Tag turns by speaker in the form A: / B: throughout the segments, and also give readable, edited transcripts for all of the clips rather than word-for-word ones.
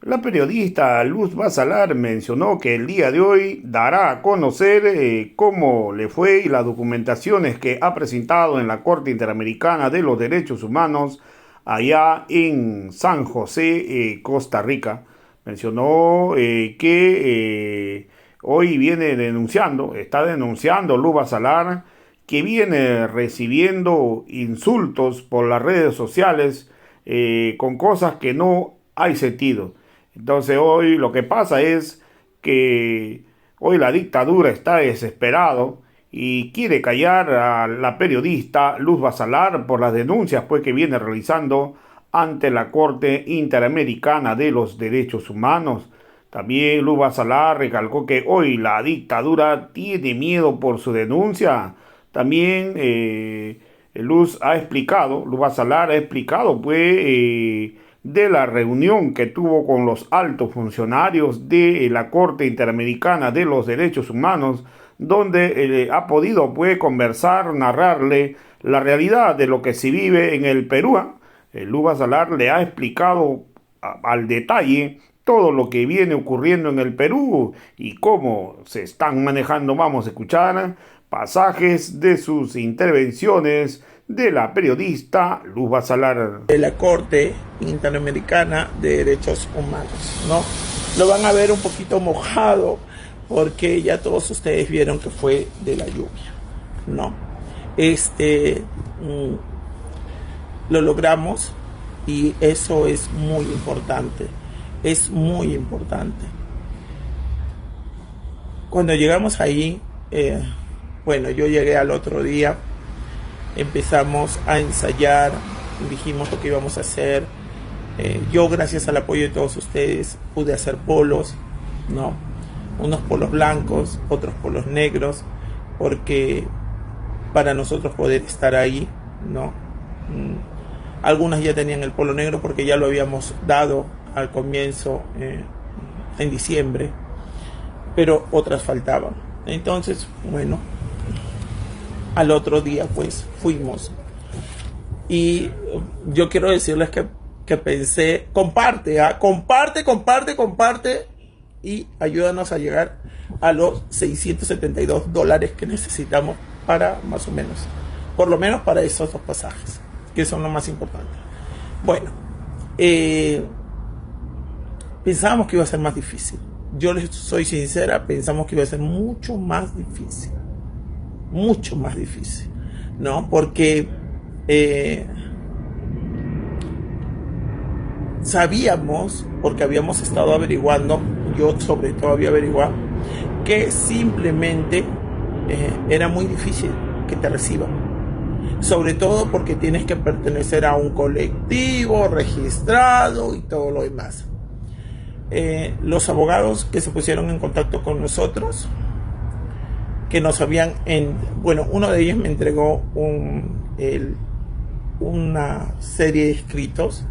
A: La periodista Luz Basalar mencionó que el día de hoy dará a conocer cómo le fue y las documentaciones que ha presentado en la Corte Interamericana de los Derechos Humanos allá en San José, Costa Rica. Mencionó que hoy está denunciando Luz Basalar que viene recibiendo insultos por las redes sociales con cosas que no hay sentido. Entonces hoy lo que pasa es que hoy la dictadura está desesperado y quiere callar a la periodista Luz Basalar por las denuncias pues que viene realizando ante la Corte Interamericana de los Derechos Humanos. También Luz Basalar recalcó que hoy la dictadura tiene miedo por su denuncia. También Luz Basalar ha explicado pues de la reunión que tuvo con los altos funcionarios de la Corte Interamericana de los Derechos Humanos, donde ha podido pues conversar, narrarle la realidad de lo que se vive en el Perú. Luz Basalar le ha explicado al detalle todo lo que viene ocurriendo en el Perú y cómo se están manejando. Vamos a escuchar pasajes de sus intervenciones de la periodista Luz Basalar.
B: De la Corte Interamericana de Derechos Humanos, ¿no? Lo van a ver un poquito mojado porque ya todos ustedes vieron que fue de la lluvia, ¿no? Lo logramos y eso es muy importante, es muy importante. Cuando llegamos ahí, bueno, yo llegué al otro día, empezamos a ensayar, dijimos lo que íbamos a hacer. Yo, gracias al apoyo de todos ustedes, pude hacer polos, ¿no? Unos polos blancos, otros polos negros, porque para nosotros poder estar ahí, ¿no? Algunas ya tenían el polo negro porque ya lo habíamos dado al comienzo en diciembre, pero otras faltaban. Entonces, bueno, al otro día pues fuimos y yo quiero decirles que pensé, comparte y ayúdanos a llegar a los $672 que necesitamos para más o menos, por lo menos para esos dos pasajes, que son lo más importante. Bueno, pensábamos que iba a ser más difícil. Yo les soy sincera, pensamos que iba a ser mucho más difícil, ¿no? Porque sabíamos, porque habíamos estado averiguando, yo sobre todo había averiguado, que simplemente era muy difícil que te reciban. Sobre todo porque tienes que pertenecer a un colectivo registrado y todo lo demás. Los abogados que se pusieron en contacto con nosotros, que nos habían, bueno, uno de ellos me entregó una serie de escritos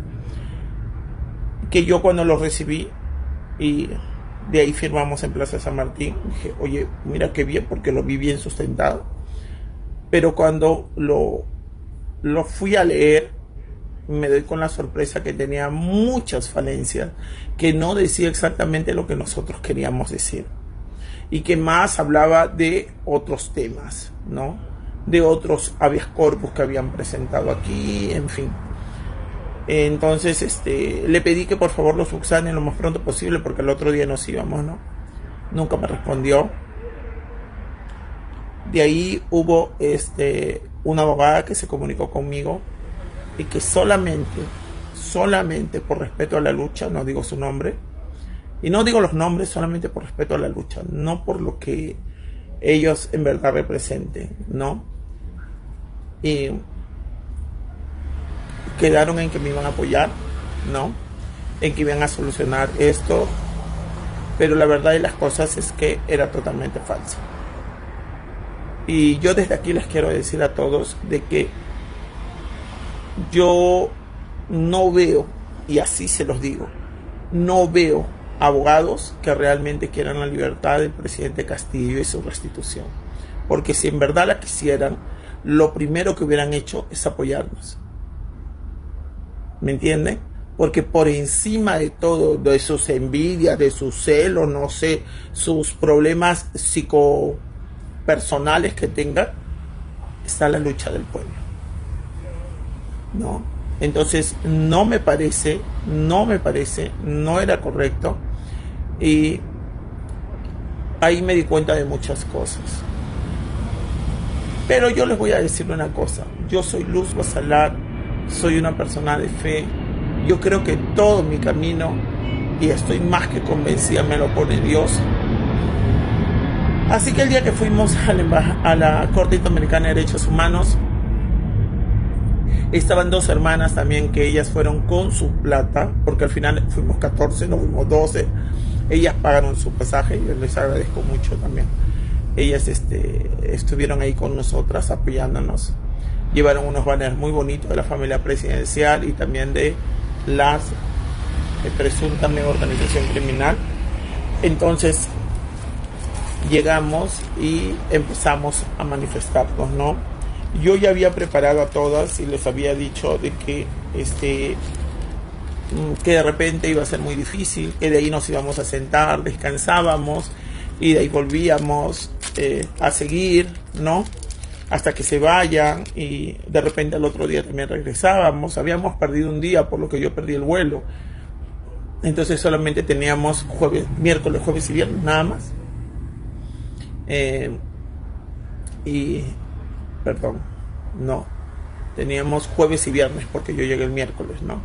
B: que yo cuando los recibí y de ahí firmamos en Plaza San Martín, dije, oye, mira qué bien, porque lo vi bien sustentado. Pero cuando lo fui a leer, me doy con la sorpresa que tenía muchas falencias, que no decía exactamente lo que nosotros queríamos decir y que más hablaba de otros temas, ¿no? De otros habeas corpus que habían presentado aquí, en fin. Entonces le pedí que por favor lo subsanen lo más pronto posible porque el otro día nos íbamos, ¿no? Nunca me respondió. De ahí hubo una abogada que se comunicó conmigo y que solamente por respeto a la lucha, no digo su nombre, y no digo los nombres solamente por respeto a la lucha, no por lo que ellos en verdad representen, ¿no? Y quedaron en que me iban a apoyar, ¿no? En que iban a solucionar esto, pero la verdad de las cosas es que era totalmente falso. Y yo desde aquí les quiero decir a todos de que yo no veo, y así se los digo, no veo abogados que realmente quieran la libertad del presidente Castillo y su restitución. Porque si en verdad la quisieran, lo primero que hubieran hecho es apoyarnos. ¿Me entienden? porque por encima de todo, de sus envidias, de sus celos, no sé, sus problemas psicopersonales que tenga, está la lucha del pueblo, ¿no? Entonces no me parece, no era correcto, y ahí me di cuenta de muchas cosas. Pero yo les voy a decir una cosa, yo soy Luz Basalar, soy una persona de fe, yo creo que todo mi camino, y estoy más que convencida, me lo pone Dios. Así que el día que fuimos a la Corte Interamericana de Derechos Humanos, estaban dos hermanas también, que ellas fueron con su plata, porque al final fuimos 14, no fuimos 12, ellas pagaron su pasaje, yo les agradezco mucho también. Ellas estuvieron ahí con nosotras apoyándonos, llevaron unos banners muy bonitos de la familia presidencial y también de la presunta organización criminal. Entonces llegamos y empezamos a manifestarnos, ¿no? Yo ya había preparado a todas y les había dicho de que de repente iba a ser muy difícil, que de ahí nos íbamos a sentar, descansábamos y de ahí volvíamos a seguir, ¿no? Hasta que se vayan, y de repente al otro día también regresábamos. Habíamos perdido un día, por lo que yo perdí el vuelo. Entonces solamente teníamos miércoles, jueves y viernes, nada más. Teníamos jueves y viernes porque yo llegué el miércoles, ¿no?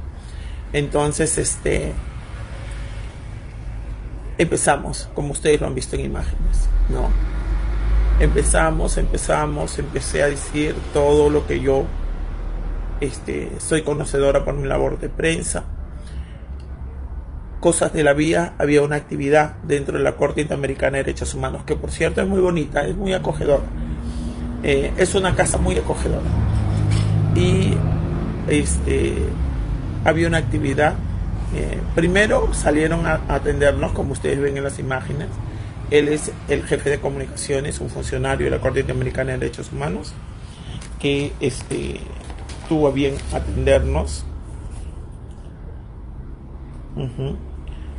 B: Entonces, empezamos, como ustedes lo han visto en imágenes, ¿no? Empecé a decir todo lo que yo soy conocedora por mi labor de prensa. Cosas de la vida. Había una actividad dentro de la Corte Interamericana de Derechos Humanos, que por cierto es muy bonita, es muy acogedora. Es una casa muy acogedora. Y había una actividad. Primero salieron a atendernos, como ustedes ven en las imágenes. Él es el jefe de comunicaciones, un funcionario de la Corte Interamericana de Derechos Humanos, que tuvo a bien atendernos.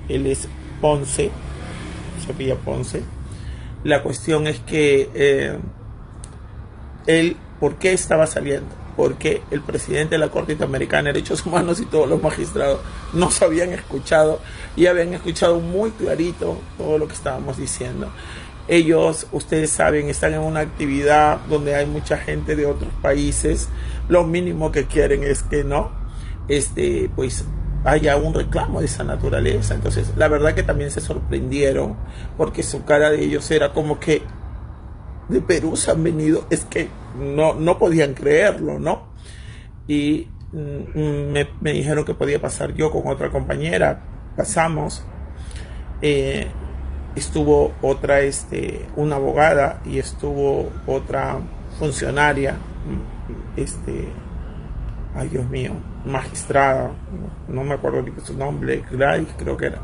B: Él es Ponce, Sofía Ponce. La cuestión es que él, ¿por qué estaba saliendo? Porque el presidente de la Corte Interamericana de Derechos Humanos y todos los magistrados nos habían escuchado y habían escuchado muy clarito todo lo que estábamos diciendo. Ellos, ustedes saben, están en una actividad donde hay mucha gente de otros países. Lo mínimo que quieren es que pues haya un reclamo de esa naturaleza. Entonces, la verdad que también se sorprendieron, porque su cara de ellos era como que de Perú se han venido, es que no podían creerlo, ¿no? Y me dijeron que podía pasar yo con otra compañera. Pasamos. Estuvo otra, una abogada, y estuvo otra funcionaria, ay Dios mío, magistrada, no me acuerdo ni su nombre, Gladys creo que era.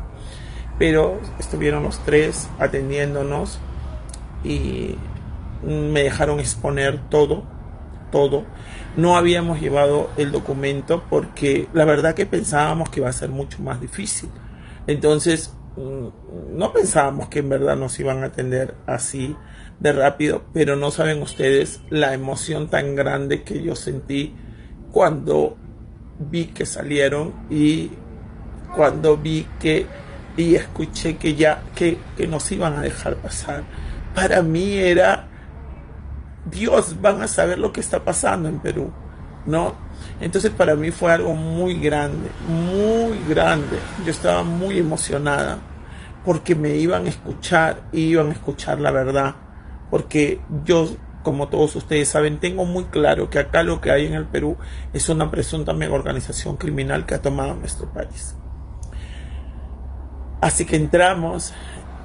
B: Pero estuvieron los tres atendiéndonos y me dejaron exponer todo. No habíamos llevado el documento porque la verdad que pensábamos que iba a ser mucho más difícil. Entonces no pensábamos que en verdad nos iban a atender así de rápido, pero no saben ustedes la emoción tan grande que yo sentí cuando vi que salieron, y cuando vi y escuché que nos iban a dejar pasar. Para mí era, Dios, van a saber lo que está pasando en Perú, ¿no? Entonces para mí fue algo muy grande, muy grande. Yo estaba muy emocionada porque me iban a escuchar, y iban a escuchar la verdad, porque yo, como todos ustedes saben, tengo muy claro que acá lo que hay en el Perú es una presunta mega organización criminal que ha tomado nuestro país. Así que entramos,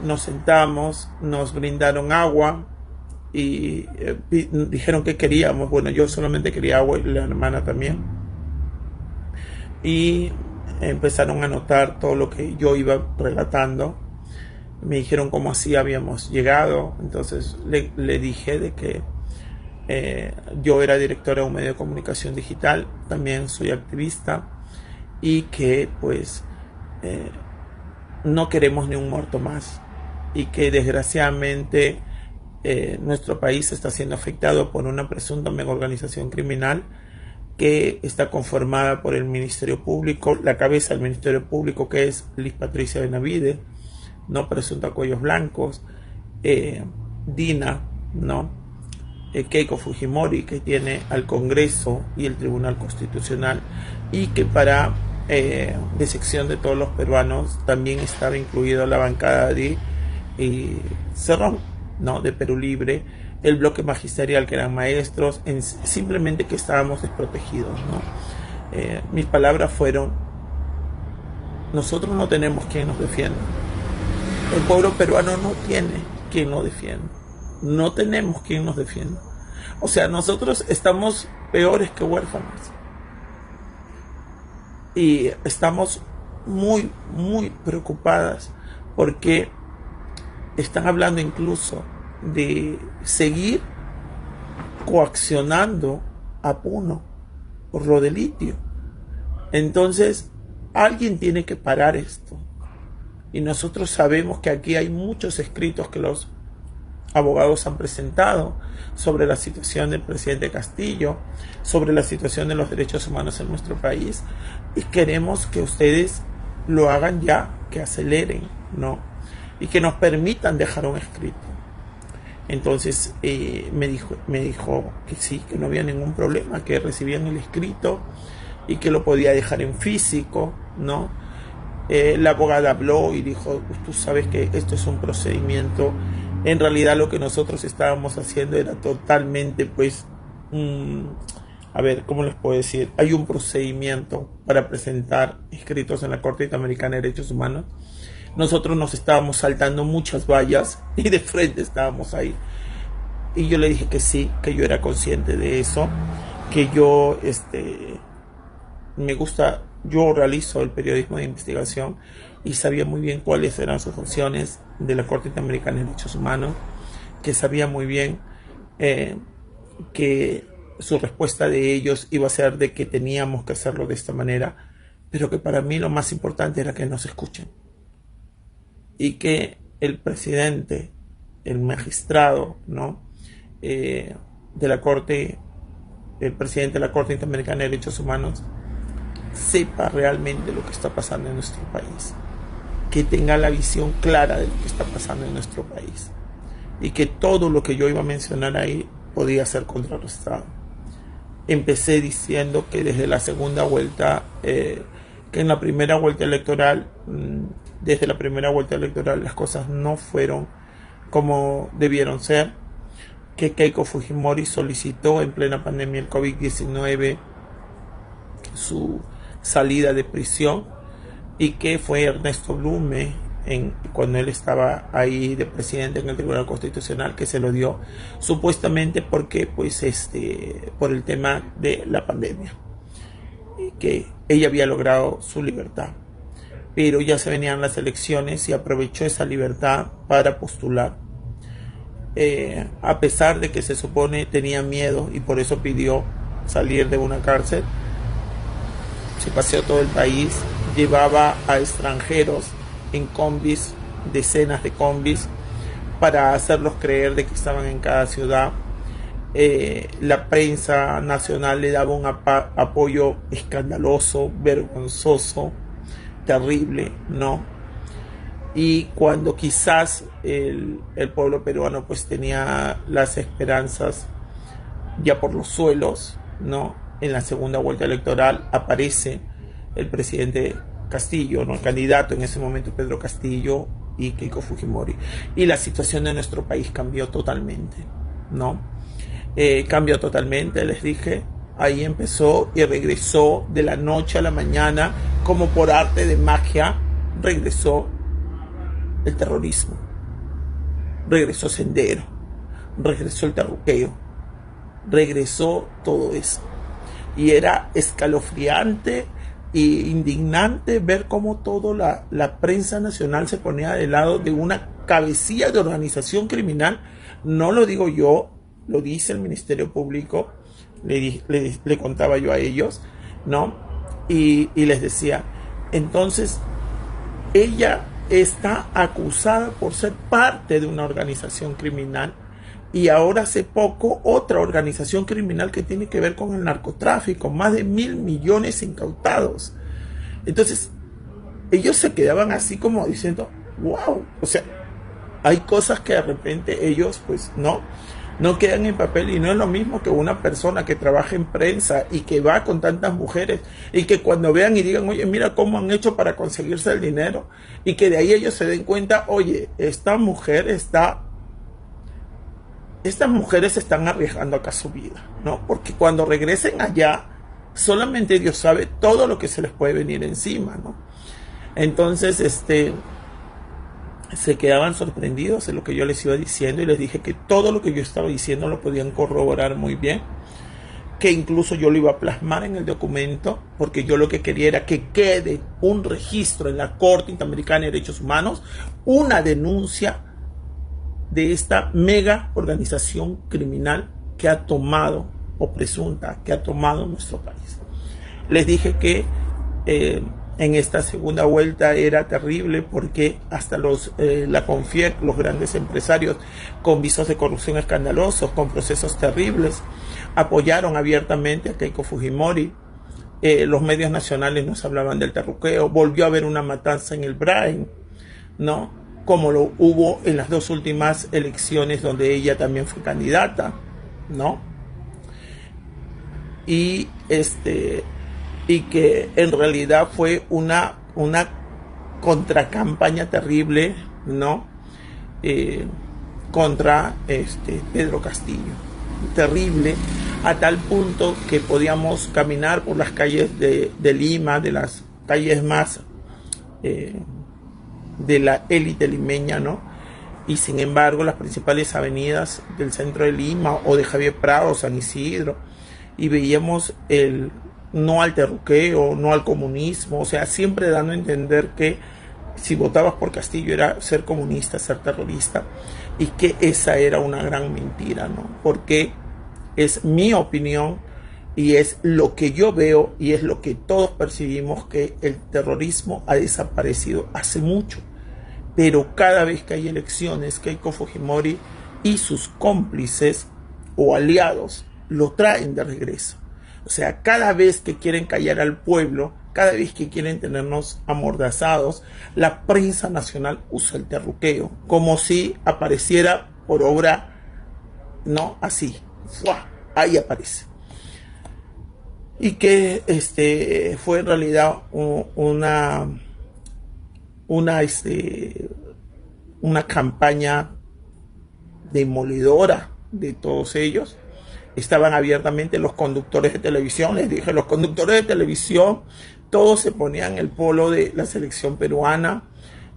B: nos sentamos, nos brindaron agua y dijeron que queríamos. Bueno, yo solamente quería agua y la hermana también. Y empezaron a notar todo lo que yo iba relatando. Me dijeron cómo así habíamos llegado. Entonces le dije de que yo era directora de un medio de comunicación digital, también soy activista, y que pues no queremos ni un muerto más, y que desgraciadamente nuestro país está siendo afectado por una presunta mega organización criminal que está conformada por el Ministerio Público, la cabeza del Ministerio Público, que es Liz Patricia Benavides, no presunta Cuellos Blancos, Dina, ¿no? Keiko Fujimori, que tiene al Congreso y el Tribunal Constitucional, y que para decepción de todos los peruanos también estaba incluido la bancada de Cerrón, ¿no? De Perú Libre, el bloque magisterial, que eran maestros, simplemente que estábamos desprotegidos, ¿no? Mis palabras fueron: nosotros no tenemos quien nos defienda, el pueblo peruano no tiene quien nos defienda, no tenemos quien nos defienda. O sea, nosotros estamos peores que huérfanos, y estamos muy, muy preocupadas porque están hablando incluso de seguir coaccionando a Puno por lo de litio. Entonces, alguien tiene que parar esto. Y nosotros sabemos que aquí hay muchos escritos que los abogados han presentado sobre la situación del presidente Castillo, sobre la situación de los derechos humanos en nuestro país, y queremos que ustedes lo hagan ya, que aceleren, ¿no? Y que nos permitan dejar un escrito. Entonces me dijo que sí, que no había ningún problema, que recibían el escrito y que lo podía dejar en físico, ¿no? La abogada habló y dijo: tú sabes que esto es un procedimiento. En realidad lo que nosotros estábamos haciendo era totalmente, pues, a ver, ¿cómo les puedo decir? Hay un procedimiento para presentar escritos en la Corte Interamericana de Derechos Humanos. Nosotros nos estábamos saltando muchas vallas y de frente estábamos ahí. Y yo le dije que sí, que yo era consciente de eso, que yo me gusta, yo realizo el periodismo de investigación y sabía muy bien cuáles eran sus funciones de la Corte Interamericana de Derechos Humanos, que sabía muy bien que su respuesta de ellos iba a ser de que teníamos que hacerlo de esta manera, pero que para mí lo más importante era que nos escuchen. Y que el presidente, el magistrado, ¿no? De la Corte, el presidente de la Corte Interamericana de Derechos Humanos, sepa realmente lo que está pasando en nuestro país, que tenga la visión clara de lo que está pasando en nuestro país, y que todo lo que yo iba a mencionar ahí podía ser contrarrestado. Empecé diciendo que desde la segunda vuelta, que en la primera vuelta electoral, desde la primera vuelta electoral las cosas no fueron como debieron ser, que Keiko Fujimori solicitó en plena pandemia del COVID-19 su salida de prisión, y que fue Ernesto Blume, cuando él estaba ahí de presidente en el Tribunal Constitucional, que se lo dio supuestamente porque pues por el tema de la pandemia, y que ella había logrado su libertad, pero ya se venían las elecciones y aprovechó esa libertad para postular, a pesar de que se supone tenía miedo y por eso pidió salir de una cárcel. Se paseó todo el país, llevaba a extranjeros en combis, decenas de combis, para hacerlos creer de que estaban en cada ciudad. La prensa nacional le daba un apoyo escandaloso, vergonzoso, terrible, ¿no? Y cuando quizás el pueblo peruano pues tenía las esperanzas ya por los suelos, ¿no? En la segunda vuelta electoral aparece el presidente Castillo, ¿no? El candidato en ese momento, Pedro Castillo, y Keiko Fujimori. Y la situación de nuestro país cambió totalmente, ¿no? Cambió totalmente, les dije. Ahí empezó y regresó de la noche a la mañana, como por arte de magia, regresó el terrorismo, regresó Sendero, regresó el terruqueo, regresó todo eso. Y era escalofriante e indignante ver cómo toda la prensa nacional se ponía del lado de una cabecilla de organización criminal. No lo digo yo, lo dice el Ministerio Público, le contaba yo a ellos, ¿no? y les decía, entonces ella está acusada por ser parte de una organización criminal y ahora hace poco otra organización criminal que tiene que ver con el narcotráfico, más de 1.000 millones incautados. Entonces ellos se quedaban así como diciendo, wow, o sea, hay cosas que de repente ellos pues no quedan en papel, y no es lo mismo que una persona que trabaja en prensa y que va con tantas mujeres y que cuando vean y digan, oye, mira cómo han hecho para conseguirse el dinero, y que de ahí ellos se den cuenta, oye, estas mujeres están arriesgando acá su vida, ¿no? Porque cuando regresen allá, solamente Dios sabe todo lo que se les puede venir encima, ¿no? Entonces, se quedaban sorprendidos de lo que yo les iba diciendo, y les dije que todo lo que yo estaba diciendo lo podían corroborar muy bien, que incluso yo lo iba a plasmar en el documento, porque yo lo que quería era que quede un registro en la Corte Interamericana de Derechos Humanos, una denuncia de esta mega organización criminal que ha tomado, o presunta, que ha tomado nuestro país. Les dije que en esta segunda vuelta era terrible porque hasta la CONFIEC, los grandes empresarios con visos de corrupción escandalosos, con procesos terribles, apoyaron abiertamente a Keiko Fujimori. Los medios nacionales nos hablaban del terruqueo, volvió a haber una matanza en el Brain, ¿no? Como lo hubo en las dos últimas elecciones donde ella también fue candidata, ¿no? Y que en realidad fue una contracampaña terrible, ¿no? Contra Pedro Castillo. Terrible, a tal punto que podíamos caminar por las calles de Lima, de las calles más de la élite limeña, ¿no? Y sin embargo, las principales avenidas del centro de Lima o de Javier Prado, San Isidro, y veíamos no al terruqueo, no al comunismo, o sea, siempre dando a entender que si votabas por Castillo era ser comunista, ser terrorista, y que esa era una gran mentira, ¿no? Porque es mi opinión y es lo que yo veo y es lo que todos percibimos, que el terrorismo ha desaparecido hace mucho, pero cada vez que hay elecciones, Keiko Fujimori y sus cómplices o aliados lo traen de regreso. O sea, cada vez que quieren callar al pueblo, cada vez que quieren tenernos amordazados, la prensa nacional usa el terruqueo, como si apareciera por obra, no así, ¡fua! Ahí aparece. Y que fue en realidad una campaña demoledora de todos ellos. Estaban abiertamente los conductores de televisión, les dije, los conductores de televisión, todos se ponían el polo de la selección peruana,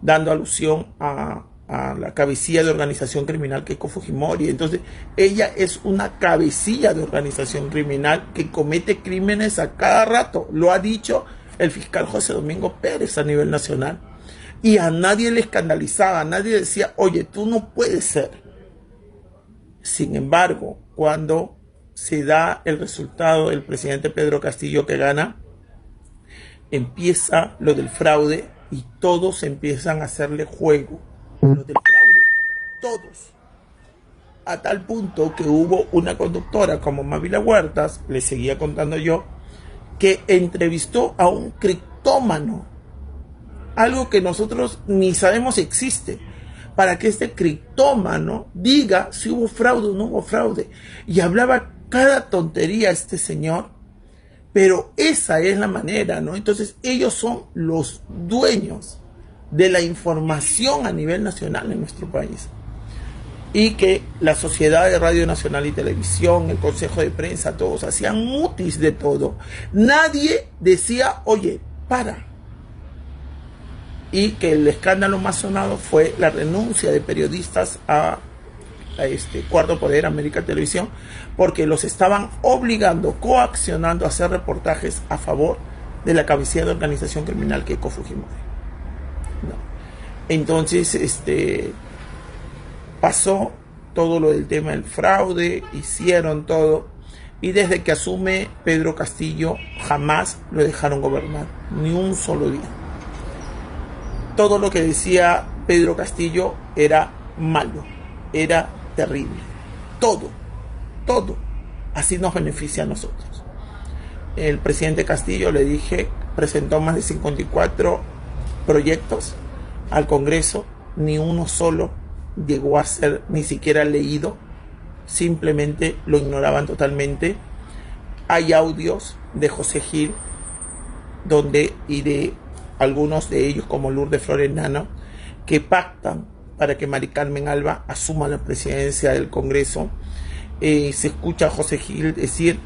B: dando alusión a la cabecilla de organización criminal Keiko Fujimori. Entonces, ella es una cabecilla de organización criminal que comete crímenes a cada rato. Lo ha dicho el fiscal José Domingo Pérez a nivel nacional. Y a nadie le escandalizaba, a nadie decía, oye, tú no puedes ser. Sin embargo, cuando se da el resultado del presidente Pedro Castillo que gana, empieza lo del fraude y todos empiezan a hacerle juego. Lo del fraude, todos. A tal punto que hubo una conductora como Mávila Huertas, le seguía contando yo, que entrevistó a un criptómano, algo que nosotros ni sabemos si existe, para que este criptómano diga si hubo fraude o no hubo fraude. Y hablaba cada tontería este señor, pero esa es la manera, ¿no? Entonces ellos son los dueños de la información a nivel nacional en nuestro país. Y que la Sociedad de Radio Nacional y Televisión, el Consejo de Prensa, todos hacían mutis de todo. Nadie decía, oye, para. Y que el escándalo más sonado fue la renuncia de periodistas a Cuarto Poder, América Televisión, porque los estaban obligando, coaccionando a hacer reportajes a favor de la cabecilla de organización criminal Keiko Fujimori. No. Entonces, pasó todo lo del tema del fraude, hicieron todo, Y desde que asume Pedro Castillo, jamás lo dejaron gobernar, ni un solo día. Todo lo que decía Pedro Castillo era malo, era terrible. Todo. Así nos beneficia a nosotros. El presidente Castillo, le dije, presentó más de 54 proyectos al Congreso, ni uno solo llegó a ser ni siquiera leído, simplemente lo ignoraban totalmente. Hay audios de José Gil y de algunos de ellos, como Lourdes Flores Nano, que pactan para que Mari Carmen Alba asuma la presidencia del Congreso. Se escucha a José Gil decir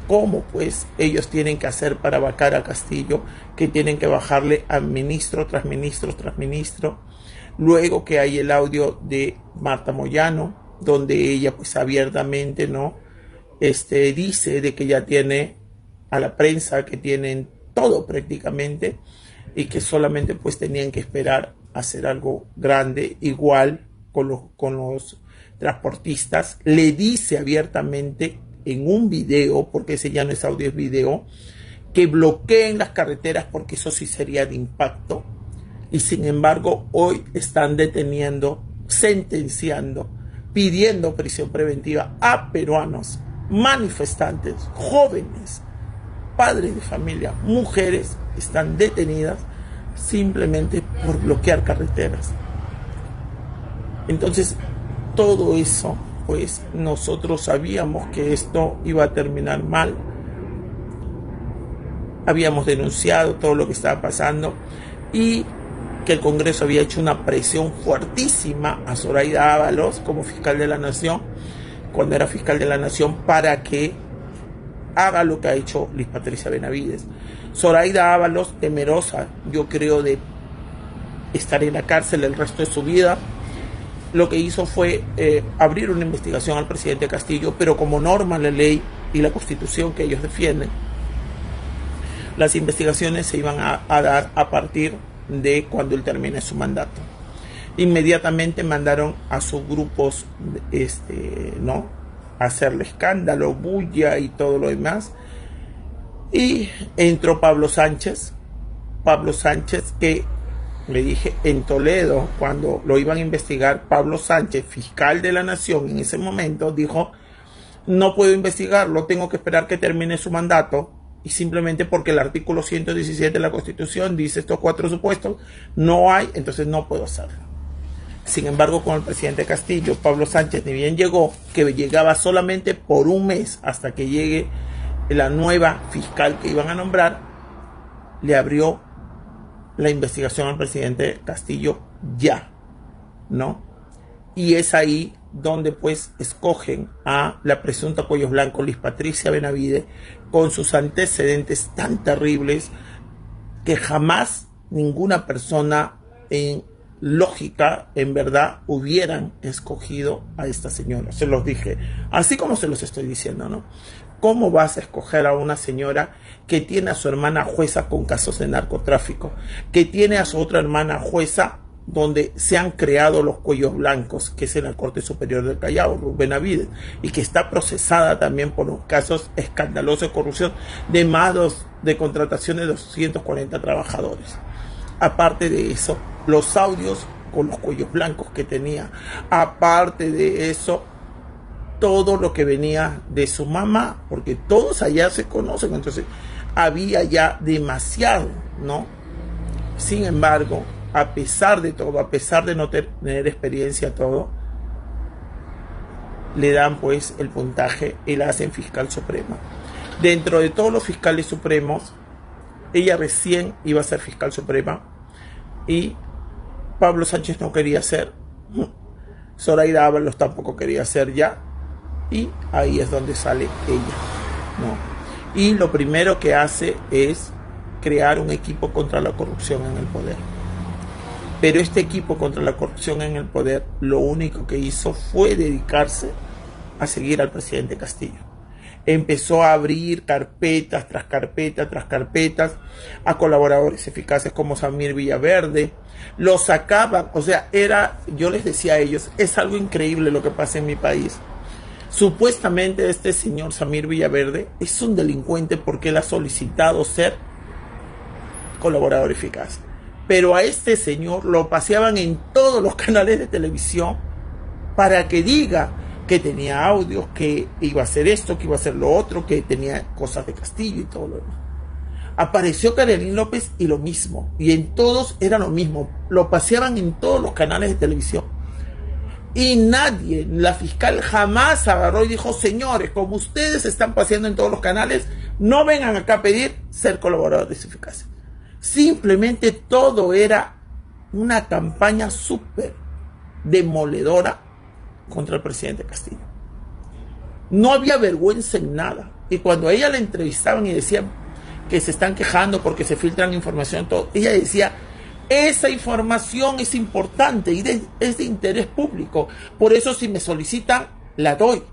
B: cómo pues ellos tienen que hacer para vacar a Castillo, que tienen que bajarle a ministro tras ministro tras ministro. Luego que hay el audio de Marta Moyano, donde ella pues abiertamente dice de que ya tiene a la prensa, que tienen todo prácticamente, y que solamente pues tenían que esperar a hacer algo grande. Igual con los transportistas, le dice abiertamente en un video, porque ese ya no es audio, es video, que bloqueen las carreteras porque eso sí sería de impacto. Y sin embargo hoy están deteniendo, sentenciando, pidiendo prisión preventiva a peruanos, manifestantes, jóvenes, padres de familia, mujeres, están detenidas simplemente por bloquear carreteras. Entonces, todo eso, pues nosotros sabíamos que esto iba a terminar mal. Habíamos denunciado todo lo que estaba pasando y que el Congreso había hecho una presión fuertísima a Zoraida Ábalos como fiscal de la Nación, cuando era fiscal de la Nación, para que haga lo que ha hecho Liz Patricia Benavides. Zoraida Ábalos, temerosa, yo creo, de estar en la cárcel el resto de su vida, lo que hizo fue abrir una investigación al presidente Castillo, pero como norma la ley y la Constitución que ellos defienden, las investigaciones se iban a dar a partir de cuando él termine su mandato. Inmediatamente mandaron a sus grupos a hacerle escándalo, bulla y todo lo demás. Y entró Pablo Sánchez, que le dije en Toledo, cuando lo iban a investigar, Pablo Sánchez, fiscal de la Nación en ese momento, dijo: no puedo investigarlo, tengo que esperar que termine su mandato, y simplemente porque el artículo 117 de la Constitución dice estos 4 supuestos, no hay, entonces no puedo hacerlo. Sin embargo, con el presidente Castillo, Pablo Sánchez, ni bien llegó, que llegaba solamente por un mes hasta que llegue la nueva fiscal que iban a nombrar, le abrió la investigación al presidente Castillo ya, ¿no? Y es ahí donde pues escogen a la presunta cuello blanco Liz Patricia Benavides, con sus antecedentes tan terribles que jamás ninguna persona en lógica, en verdad, hubieran escogido a esta señora. Se los dije, así como se los estoy diciendo, ¿no? ¿Cómo vas a escoger a una señora que tiene a su hermana jueza con casos de narcotráfico, que tiene a su otra hermana jueza donde se han creado los cuellos blancos, que es en la Corte Superior del Callao, Benavides, y que está procesada también por los casos escandalosos de corrupción de más de contratación de 240 trabajadores? Aparte de eso, los audios con los cuellos blancos que tenía, aparte de eso, todo lo que venía de su mamá, porque todos allá se conocen, entonces había ya demasiado, ¿no? Sin embargo, a pesar de todo, a pesar de no tener experiencia, todo, le dan pues el puntaje y la hacen fiscal suprema. Dentro de todos los fiscales supremos, ella recién iba a ser fiscal suprema y Pablo Sánchez no quería ser, Zoraida Ábalos tampoco quería ser ya, y ahí es donde sale ella, ¿no? Y lo primero que hace es crear un equipo contra la corrupción en el poder. Pero este equipo contra la corrupción en el poder, lo único que hizo fue dedicarse a seguir al presidente Castillo. Empezó a abrir carpetas tras carpetas tras carpetas a colaboradores eficaces como Samir Villaverde. Lo sacaban, o sea, yo les decía a ellos, es algo increíble lo que pasa en mi país. Supuestamente este señor Samir Villaverde es un delincuente porque él ha solicitado ser colaborador eficaz. Pero a este señor lo paseaban en todos los canales de televisión para que diga que tenía audios, que iba a hacer esto, que iba a hacer lo otro, que tenía cosas de Castillo y todo lo demás. Apareció Karelyn López y lo mismo. Y en todos era lo mismo. Lo paseaban en todos los canales de televisión. Y nadie, la fiscal jamás agarró y dijo, señores, como ustedes están paseando en todos los canales, no vengan acá a pedir ser colaboradores eficaces. Simplemente todo era una campaña súper demoledora contra el presidente Castillo. No había vergüenza en nada. Y cuando a ella la entrevistaban y decían que se están quejando porque se filtran información, todo, ella decía, esa información es importante y es de interés público. Por eso si me solicitan, la doy.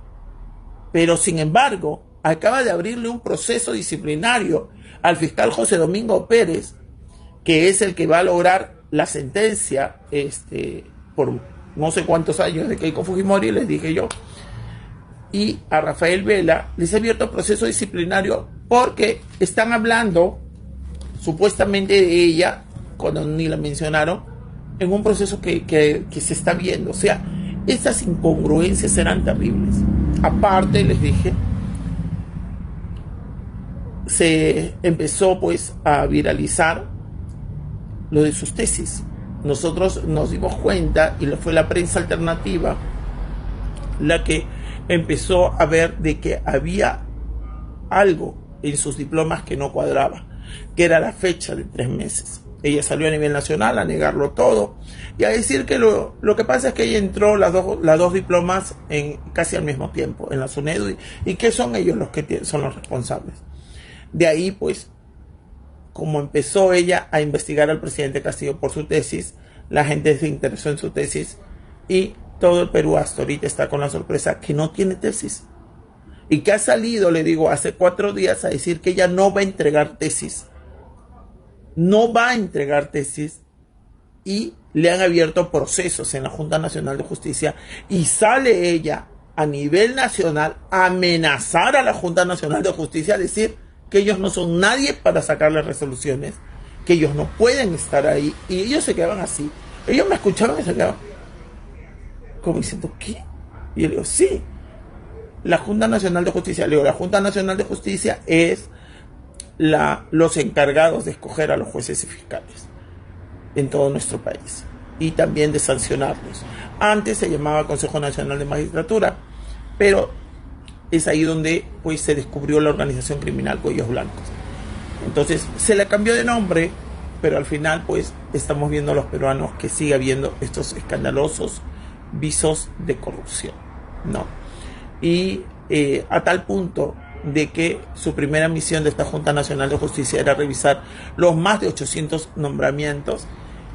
B: Pero sin embargo, acaba de abrirle un proceso disciplinario al fiscal José Domingo Pérez, que es el que va a lograr la sentencia por no sé cuántos años de Keiko Fujimori, les dije yo. Y a Rafael Vela les ha abierto proceso disciplinario porque están hablando supuestamente de ella, cuando ni la mencionaron, en un proceso que se está viendo. O sea, estas incongruencias eran terribles. Aparte, les dije, se empezó pues a viralizar lo de sus tesis. Nosotros nos dimos cuenta, y fue la prensa alternativa la que empezó a ver de que había algo en sus diplomas que no cuadraba, que era la fecha de 3 meses. Ella salió a nivel nacional a negarlo todo y a decir que lo que pasa es que ella entró las dos diplomas casi al mismo tiempo en la SUNEDU y que son ellos los que son los responsables. De ahí, pues, como empezó ella a investigar al presidente Castillo por su tesis, la gente se interesó en su tesis y todo el Perú hasta ahorita está con la sorpresa que no tiene tesis. Y que ha salido, le digo, hace 4 días a decir que ella no va a entregar tesis. No va a entregar tesis y le han abierto procesos en la Junta Nacional de Justicia y sale ella a nivel nacional a amenazar a la Junta Nacional de Justicia, a decir que ellos no son nadie para sacarle resoluciones, que ellos no pueden estar ahí. Y ellos se quedaban así. Ellos me escuchaban y se quedaban como diciendo, ¿qué? Y yo le digo, sí, la Junta Nacional de Justicia. Le digo, la Junta Nacional de Justicia es los encargados de escoger a los jueces y fiscales en todo nuestro país y también de sancionarlos. Antes se llamaba Consejo Nacional de Magistratura, pero es ahí donde pues se descubrió la organización criminal Cuellos Blancos. Entonces se le cambió de nombre, pero al final pues estamos viendo a los peruanos que sigue habiendo estos escandalosos visos de corrupción, ¿no? Y a tal punto de que su primera misión de esta Junta Nacional de Justicia era revisar los más de 800 nombramientos,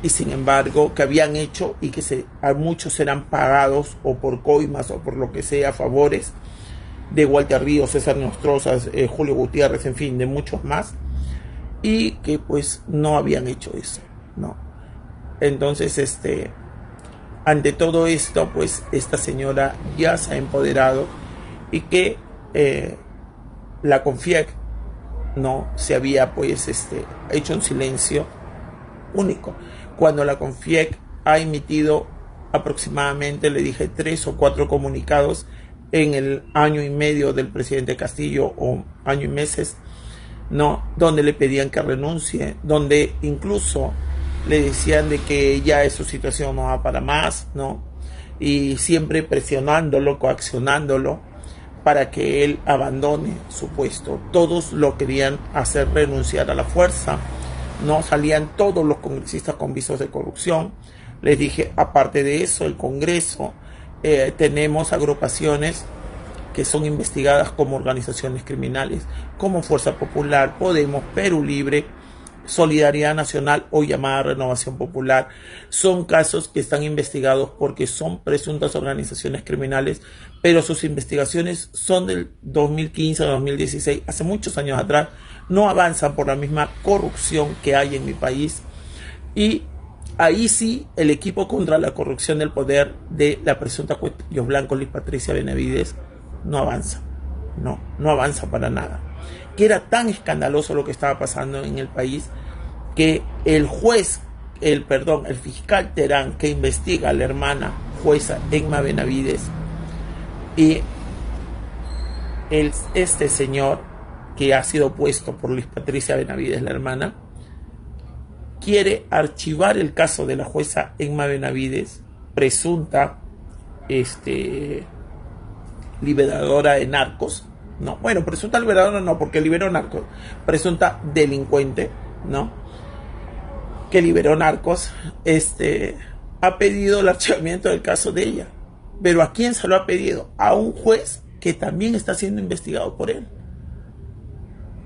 B: y sin embargo que habían hecho y que a muchos eran pagados o por coimas o por lo que sea, favores de Walter Ríos, César Nostroza, Julio Gutiérrez, en fin, de muchos más, y que pues no habían hecho eso, ¿no? Entonces, ante todo esto, pues esta señora ya se ha empoderado y que la CONFIEC no se había pues hecho un silencio único. Cuando la CONFIEC ha emitido aproximadamente, le dije, 3 o 4 comunicados en el año y medio del presidente Castillo, o año y meses, ¿no? Donde le pedían que renuncie, donde incluso le decían de que ya su situación no va para más, ¿no? Y siempre presionándolo, coaccionándolo para que él abandone su puesto. Todos lo querían hacer renunciar a la fuerza, ¿no? Salían todos los congresistas con visos de corrupción. Les dije, aparte de eso, el Congreso, tenemos agrupaciones que son investigadas como organizaciones criminales, como Fuerza Popular, Podemos, Perú Libre, Solidaridad Nacional o llamada Renovación Popular. Son casos que están investigados porque son presuntas organizaciones criminales, pero sus investigaciones son del 2015 a 2016, hace muchos años atrás. No avanzan por la misma corrupción que hay en mi país. Y ahí sí, el equipo contra la corrupción del poder de la presunta Cuellos Blancos, Liz Patricia Benavides, no avanza, no avanza para nada. Que era tan escandaloso lo que estaba pasando en el país que el fiscal Terán, que investiga a la hermana jueza Emma Benavides, y este señor que ha sido puesto por Luis Patricia Benavides, la hermana, quiere archivar el caso de la jueza Emma Benavides, presunta liberadora de narcos, ¿no? Bueno, presunta liberadora no, porque liberó narcos, presunta delincuente, ¿no? Que liberó narcos, ha pedido el archivamiento del caso de ella. Pero ¿a quién se lo ha pedido? A un juez que también está siendo investigado por él.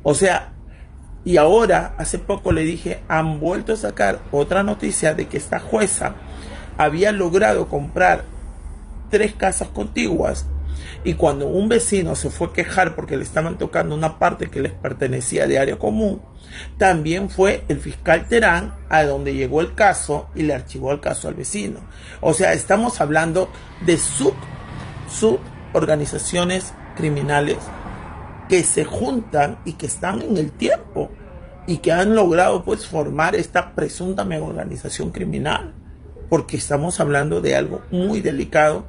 B: O sea, y ahora, hace poco le dije, han vuelto a sacar otra noticia de que esta jueza había logrado comprar 3 casas contiguas, y cuando un vecino se fue a quejar porque le estaban tocando una parte que les pertenecía de área común, también fue el fiscal Terán a donde llegó el caso y le archivó el caso al vecino. O sea, estamos hablando de suborganizaciones criminales que se juntan y que están en el tiempo y que han logrado pues formar esta presunta mega organización criminal, porque estamos hablando de algo muy delicado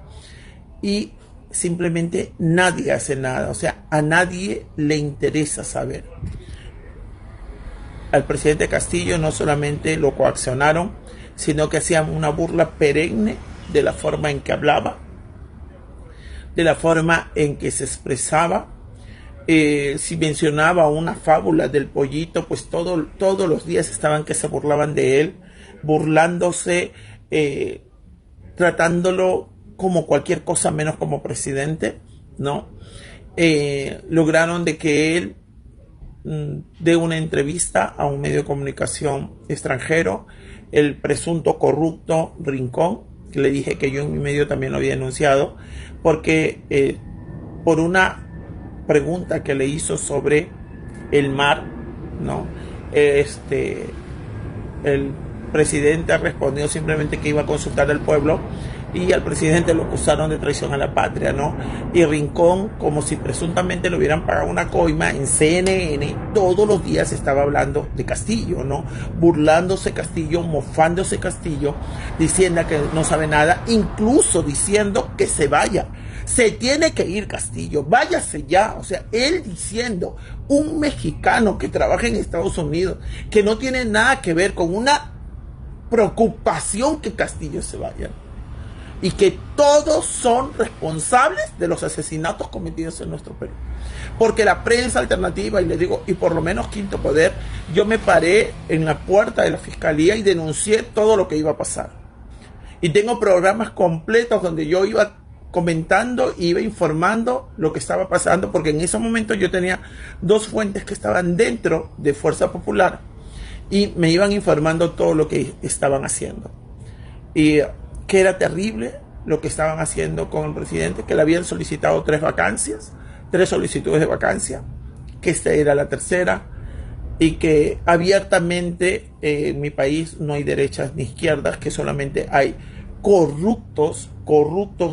B: y simplemente nadie hace nada. O sea, a nadie le interesa saber. Al presidente Castillo no solamente lo coaccionaron, sino que hacían una burla perenne de la forma en que hablaba, de la forma en que se expresaba. Si mencionaba una fábula del pollito, pues todos los días estaban que se burlaban de él, burlándose, tratándolo como cualquier cosa menos como presidente, ¿no? Lograron de que él dé una entrevista a un medio de comunicación extranjero, el presunto corrupto Rincón, que le dije que yo en mi medio también lo había denunciado, porque por una pregunta que le hizo sobre el mar, ¿no? El presidente respondió simplemente que iba a consultar al pueblo, y al presidente lo acusaron de traición a la patria, ¿no? Y Rincón, como si presuntamente le hubieran pagado una coima, en CNN todos los días estaba hablando de Castillo, ¿no? Burlándose Castillo, mofándose Castillo, diciendo que no sabe nada, incluso diciendo que se vaya. Se tiene que ir Castillo, váyase ya. O sea, él diciendo, un mexicano que trabaja en Estados Unidos, que no tiene nada que ver con una preocupación que Castillo se vaya, y que todos son responsables de los asesinatos cometidos en nuestro Perú. Porque la prensa alternativa, y le digo, y por lo menos Quinto Poder, yo me paré en la puerta de la fiscalía y denuncié todo lo que iba a pasar. Y tengo programas completos donde yo iba comentando e iba informando lo que estaba pasando, porque en ese momento yo tenía 2 fuentes que estaban dentro de Fuerza Popular y me iban informando todo lo que estaban haciendo. Y que era terrible lo que estaban haciendo con el presidente, que le habían solicitado 3 solicitudes de vacancia, que esta era la tercera, y que abiertamente en mi país no hay derechas ni izquierdas, que solamente hay corruptos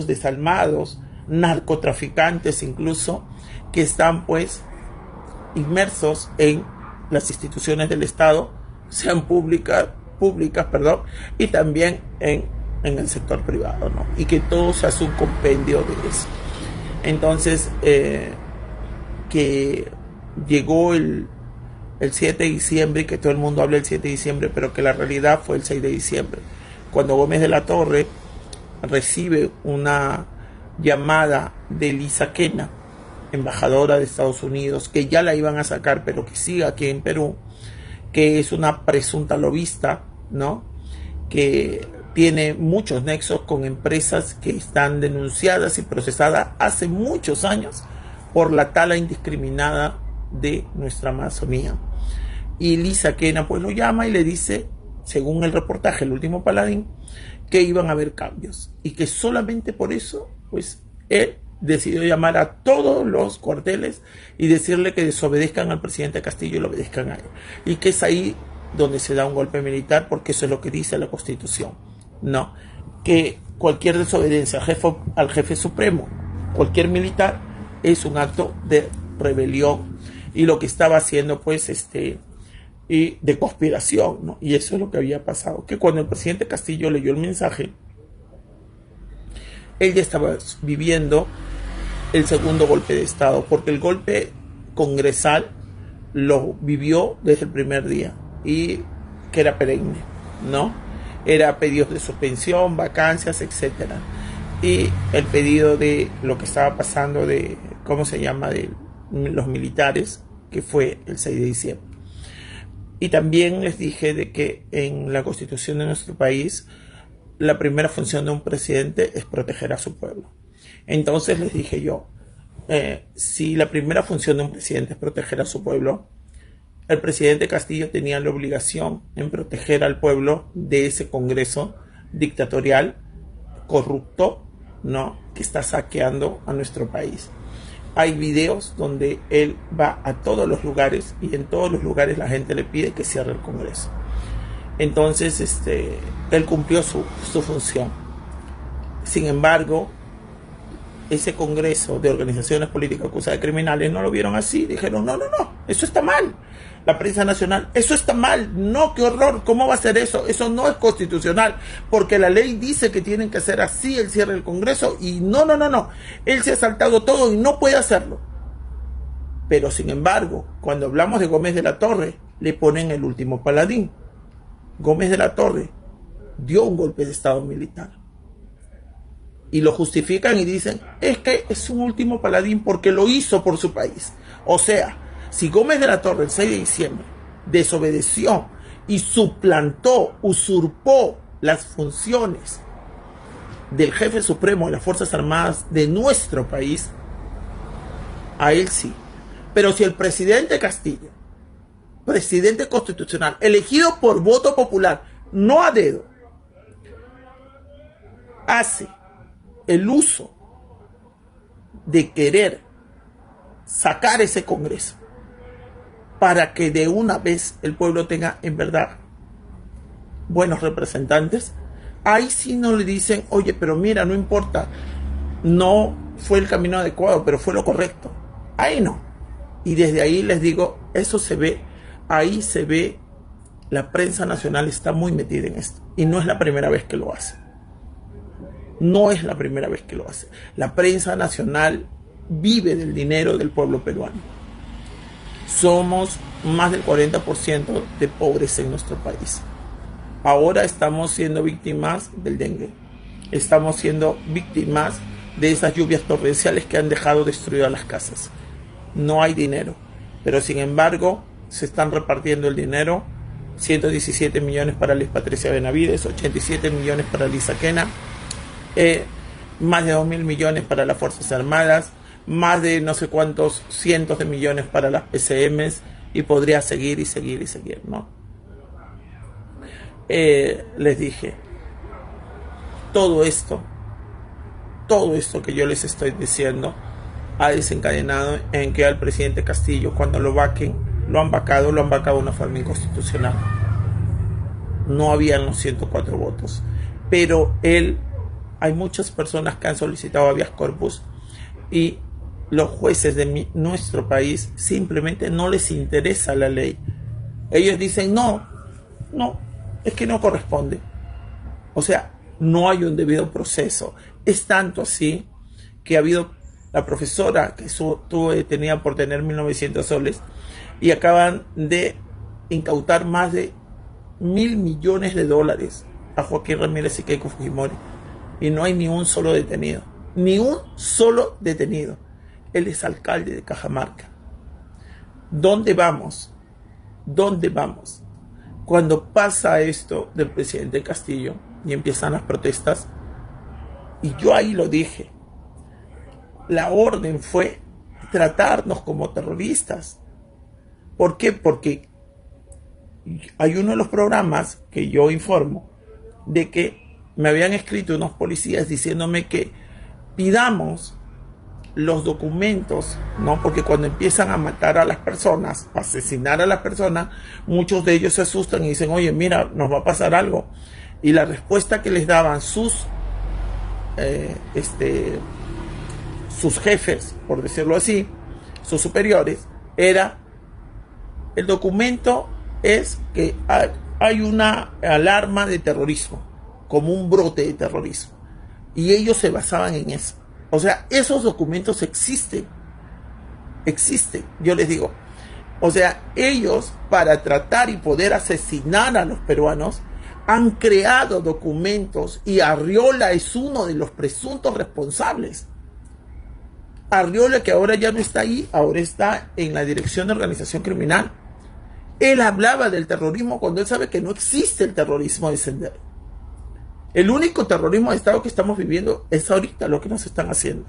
B: desalmados, narcotraficantes incluso, que están pues inmersos en las instituciones del Estado, sean públicas, y también en el sector privado, ¿no? Y que todo se hace un compendio de eso. Entonces, que llegó el 7 de diciembre, y que todo el mundo habla del 7 de diciembre, pero que la realidad fue el 6 de diciembre, cuando Gómez de la Torre recibe una llamada de Lisa Kena, embajadora de Estados Unidos, que ya la iban a sacar, pero que sigue aquí en Perú, que es una presunta lobista, ¿no? Que tiene muchos nexos con empresas que están denunciadas y procesadas hace muchos años por la tala indiscriminada de nuestra Amazonía. Y Lisa Kena pues lo llama y le dice, según el reportaje El Último Paladín, que iban a haber cambios y que solamente por eso pues él decidió llamar a todos los cuarteles y decirle que desobedezcan al presidente Castillo y lo obedezcan a él, y que es ahí donde se da un golpe militar, porque eso es lo que dice la Constitución, ¿no? Que cualquier desobediencia al jefe supremo, cualquier militar, es un acto de rebelión y lo que estaba haciendo pues y de conspiración, ¿no? Y eso es lo que había pasado, que cuando el presidente Castillo leyó el mensaje, él ya estaba viviendo el segundo golpe de Estado, porque el golpe congresal lo vivió desde el primer día y que era perenne, ¿no? Era pedidos de suspensión, vacancias, etcétera. Y el pedido de lo que estaba pasando de, ¿cómo se llama?, de los militares, que fue el 6 de diciembre. Y también les dije de que en la Constitución de nuestro país, la primera función de un presidente es proteger a su pueblo. Entonces les dije yo, si la primera función de un presidente es proteger a su pueblo, el presidente Castillo tenía la obligación en proteger al pueblo de ese Congreso dictatorial, corrupto, ¿no?, que está saqueando a nuestro país. Hay videos donde él va a todos los lugares y en todos los lugares la gente le pide que cierre el Congreso. Entonces, él cumplió su función. Sin embargo, ese Congreso de organizaciones políticas acusadas de criminales no lo vieron así. Dijeron, no, eso está mal. La prensa nacional, eso está mal. No, qué horror, ¿cómo va a ser eso? Eso no es constitucional, porque la ley dice que tienen que hacer así el cierre del Congreso y no. Él se ha saltado todo y no puede hacerlo. Pero sin embargo, cuando hablamos de Gómez de la Torre, le ponen el último paladín. Gómez de la Torre dio un golpe de Estado militar. Y lo justifican y dicen, es que es un último paladín porque lo hizo por su país. O sea, si Gómez de la Torre el 6 de diciembre desobedeció y suplantó, usurpó las funciones del jefe supremo de las Fuerzas Armadas de nuestro país, a él sí. Pero si el presidente Castillo, presidente constitucional, elegido por voto popular, no a dedo, hace el uso de querer sacar ese Congreso para que de una vez el pueblo tenga en verdad buenos representantes, ahí sí no le dicen, oye, pero mira, no importa, no fue el camino adecuado, pero fue lo correcto. Ahí no. Y desde ahí les digo, eso se ve, ahí se ve, la prensa nacional está muy metida en esto. Y no es la primera vez que lo hace. No es la primera vez que lo hace. La prensa nacional vive del dinero del pueblo peruano. Somos más del 40% de pobres en nuestro país. Ahora estamos siendo víctimas del dengue. Estamos siendo víctimas de esas lluvias torrenciales que han dejado destruidas las casas. No hay dinero. Pero sin embargo, se están repartiendo el dinero. 117 millones para Liz Patricia Benavides, 87 millones para Lisa Quena. Más de 2.000 millones para las Fuerzas Armadas, más de no sé cuántos cientos de millones para las PCMs, y podría seguir, ¿no? Les dije, todo esto que yo les estoy diciendo ha desencadenado en que al presidente Castillo, cuando lo han vacado de una forma inconstitucional. No habían los 104 votos, pero hay muchas personas que han solicitado habeas corpus y los jueces de nuestro país simplemente no les interesa la ley. Ellos dicen, no, es que no corresponde. O sea, no hay un debido proceso. Es tanto así que ha habido la profesora que tenía por tener 1.900 soles y acaban de incautar más de $1.000 millones a Joaquín Ramírez y Keiko Fujimori. Y no hay ni un solo detenido. Ni un solo detenido. Él es alcalde de Cajamarca. ¿Dónde vamos? Cuando pasa esto del presidente Castillo y empiezan las protestas, y yo ahí lo dije, la orden fue tratarnos como terroristas. ¿Por qué? Porque hay uno de los programas que yo informo de que me habían escrito unos policías diciéndome que pidamos los documentos, ¿no? Porque cuando empiezan a matar a las personas, a asesinar a las personas, muchos de ellos se asustan y dicen, oye, mira, nos va a pasar algo. Y la respuesta que les daban sus sus jefes, por decirlo así, sus superiores, era: el documento es que hay una alarma de terrorismo, como un brote de terrorismo, y ellos se basaban en eso. O sea, esos documentos existen, yo les digo. O sea, ellos, para tratar y poder asesinar a los peruanos, han creado documentos, y Arriola es uno de los presuntos responsables. Arriola, que ahora ya no está ahí, ahora está en la Dirección de Organización Criminal. Él hablaba del terrorismo cuando él sabe que no existe el terrorismo de Sendero. El único terrorismo de Estado que estamos viviendo es ahorita lo que nos están haciendo.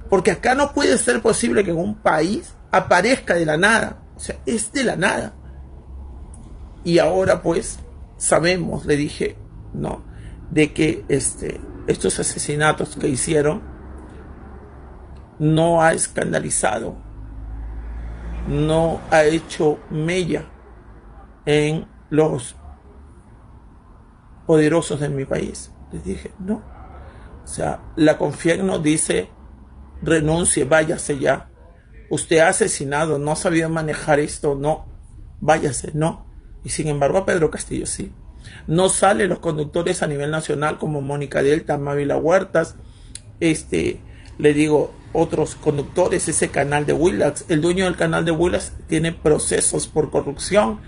B: Porque acá no puede ser posible que en un país aparezca de la nada. O sea, es de la nada. Y ahora pues sabemos, le dije, ¿no?, de que estos asesinatos que hicieron no ha escandalizado, no ha hecho mella en los poderosos de mi país. Les dije, no. O sea, la Confiegno dice: renuncie, váyase ya. Usted ha asesinado, no ha sabido manejar esto, no, váyase, no. Y sin embargo a Pedro Castillo sí. No salen los conductores a nivel nacional como Mónica Delta, Mávila Huertas, le digo, otros conductores, ese canal de Willax. El dueño del canal de Willax tiene procesos por corrupción.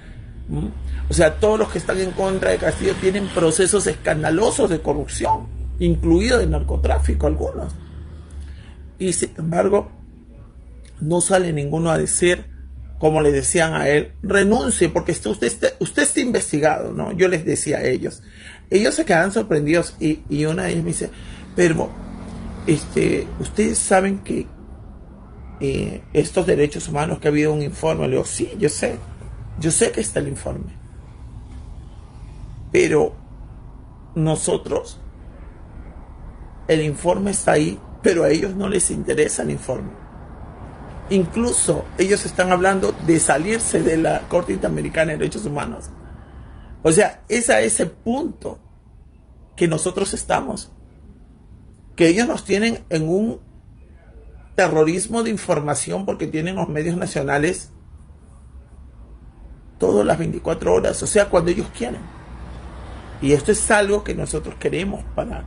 B: O sea, todos los que están en contra de Castillo tienen procesos escandalosos de corrupción, incluido de narcotráfico algunos. Y sin embargo, no sale ninguno a decir, como le decían a él: renuncie, porque usted está investigado, ¿no? Yo les decía a ellos. Ellos se quedaban sorprendidos, y una de ellas me dice: pero ustedes saben que estos derechos humanos, que ha habido un informe. Le digo: sí, yo sé que está el informe, pero nosotros, el informe está ahí, pero a ellos no les interesa el informe. Incluso ellos están hablando de salirse de la Corte Interamericana de Derechos Humanos. O sea, es a ese punto que nosotros estamos, que ellos nos tienen en un terrorismo de información, porque tienen los medios nacionales todas las 24 horas, o sea, cuando ellos quieren. Y esto es algo que nosotros queremos parar.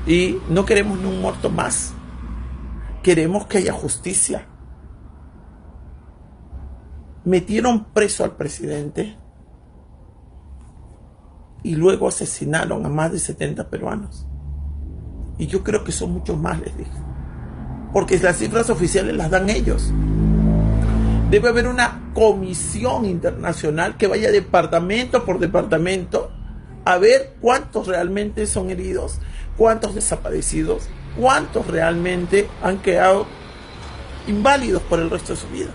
B: Y no queremos ni un muerto más. Queremos que haya justicia. Metieron preso al presidente y luego asesinaron a más de 70 peruanos. Y yo creo que son muchos más, les dije. Porque las cifras oficiales las dan ellos. Debe haber una comisión internacional que vaya departamento por departamento a ver cuántos realmente son heridos, cuántos desaparecidos, cuántos realmente han quedado inválidos por el resto de su vida.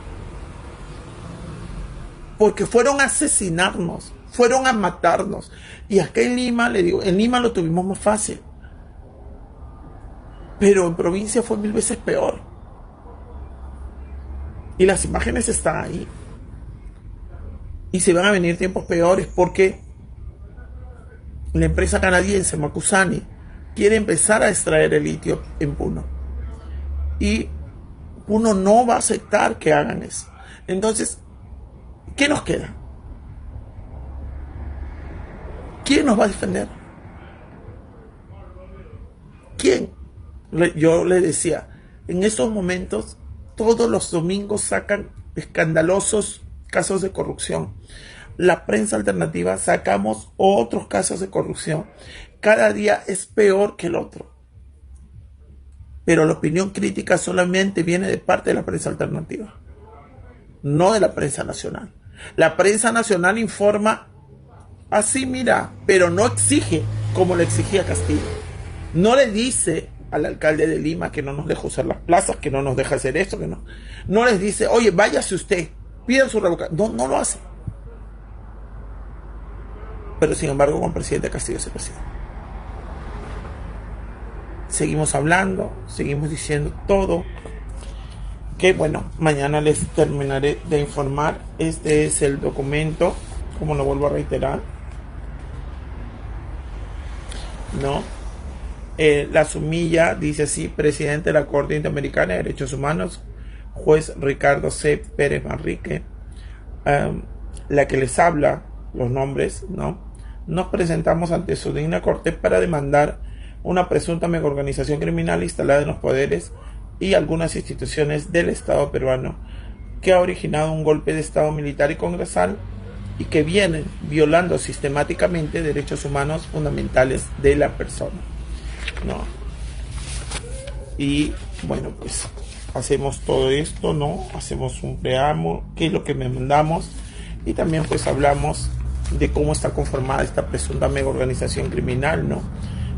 B: Porque fueron a asesinarnos, fueron a matarnos. Y acá en Lima, le digo, en Lima lo tuvimos más fácil. Pero en provincia fue 1000 veces peor. Y las imágenes están ahí. Y se van a venir tiempos peores, porque la empresa canadiense Macusani quiere empezar a extraer el litio en Puno. Y Puno no va a aceptar que hagan eso. Entonces, ¿qué nos queda? ¿Quién nos va a defender? ¿Quién? Yo le decía, en estos momentos, todos los domingos sacan escandalosos casos de corrupción. La prensa alternativa sacamos otros casos de corrupción. Cada día es peor que el otro. Pero la opinión crítica solamente viene de parte de la prensa alternativa, no de la prensa nacional. La prensa nacional informa así, mira, pero no exige como le exigía Castillo. No le dice al alcalde de Lima que no nos deja usar las plazas, que no nos deja hacer esto, que no. No les dice, oye, váyase usted, pidan su revocación. No, no lo hace. Pero sin embargo, con el presidente Castillo se persigue. Seguimos hablando, seguimos diciendo todo. Que bueno, mañana les terminaré de informar. Este es el documento, como lo vuelvo a reiterar, ¿no? La sumilla dice así: presidente de la Corte Interamericana de Derechos Humanos, juez Ricardo C. Pérez Manrique. La que les habla, los nombres, ¿no? Nos presentamos ante su digna corte para demandar una presunta megaorganización criminal instalada en los poderes y algunas instituciones del Estado peruano, que ha originado un golpe de Estado militar y congresal y que vienen violando sistemáticamente derechos humanos fundamentales de la persona, ¿no? Y bueno, pues hacemos todo esto, ¿no? Hacemos un preámbulo, qué es lo que mandamos, y también pues hablamos de cómo está conformada esta presunta mega organización criminal, ¿no?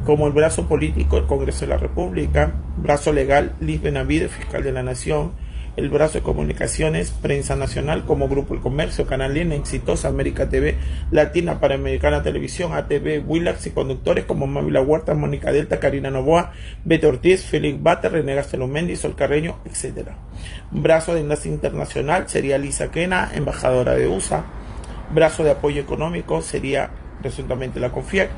B: Como el brazo político, el Congreso de la República; brazo legal, Liz Benavides, fiscal de la Nación; el brazo de comunicaciones, Prensa Nacional, como Grupo El Comercio, Canal N, Exitosa, América TV, Latina, Panamericana Televisión, ATV, Willax, y conductores como Mávila Huerta, Mónica Delta, Karina Novoa, Beto Ortiz, Félix Bate, René Gastelumendi, Sol Carreño, etc. Brazo de Enlace Internacional sería Lisa Quena, embajadora de USA. Brazo de apoyo económico sería presuntamente la CONFIEC.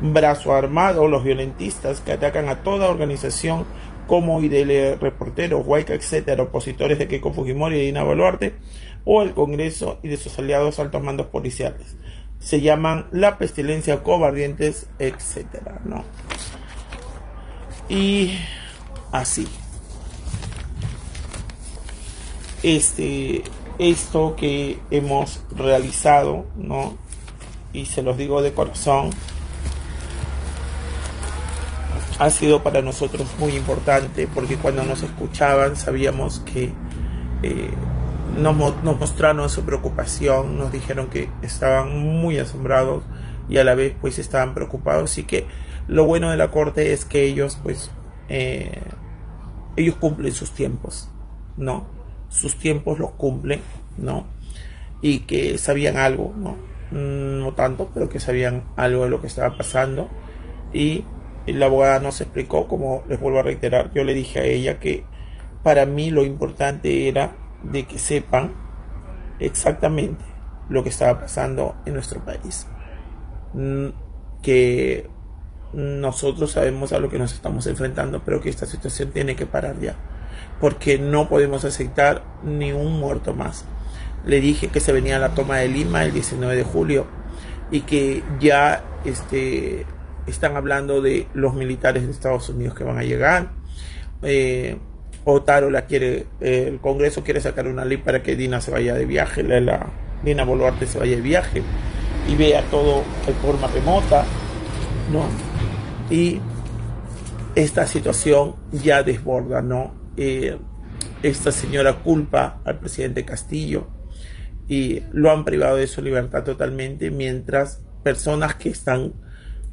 B: Brazo armado, los violentistas que atacan a toda organización como IDL Reporteros, Huayca, etcétera, opositores de Keiko Fujimori y Dina Boluarte, o el Congreso y de sus aliados altos mandos policiales. Se llaman la pestilencia, cobardientes, etcétera, ¿no? Y así. Esto que hemos realizado, ¿no? Y se los digo de corazón, ha sido para nosotros muy importante, porque cuando nos escuchaban sabíamos que nos mostraron su preocupación, nos dijeron que estaban muy asombrados y a la vez pues estaban preocupados. Y que lo bueno de la Corte es que ellos pues ellos cumplen sus tiempos, ¿no? Sus tiempos los cumplen, ¿no? Y que sabían algo, ¿no? No tanto, pero que sabían algo de lo que estaba pasando. Y la abogada nos explicó, como les vuelvo a reiterar, yo le dije a ella que para mí lo importante era de que sepan exactamente lo que estaba pasando en nuestro país, que nosotros sabemos a lo que nos estamos enfrentando, pero que esta situación tiene que parar ya, porque no podemos aceptar ni un muerto más. Le dije que se venía la toma de Lima el 19 de julio y que ya están hablando de los militares de Estados Unidos que van a llegar. Otaro el Congreso quiere sacar una ley para que Dina se vaya de viaje, Dina Boluarte se vaya de viaje y vea todo de forma remota, ¿no? Y esta situación ya desborda, ¿no? Esta señora culpa al presidente Castillo y lo han privado de su libertad totalmente, mientras personas que están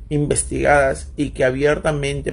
B: investigadas y que abiertamente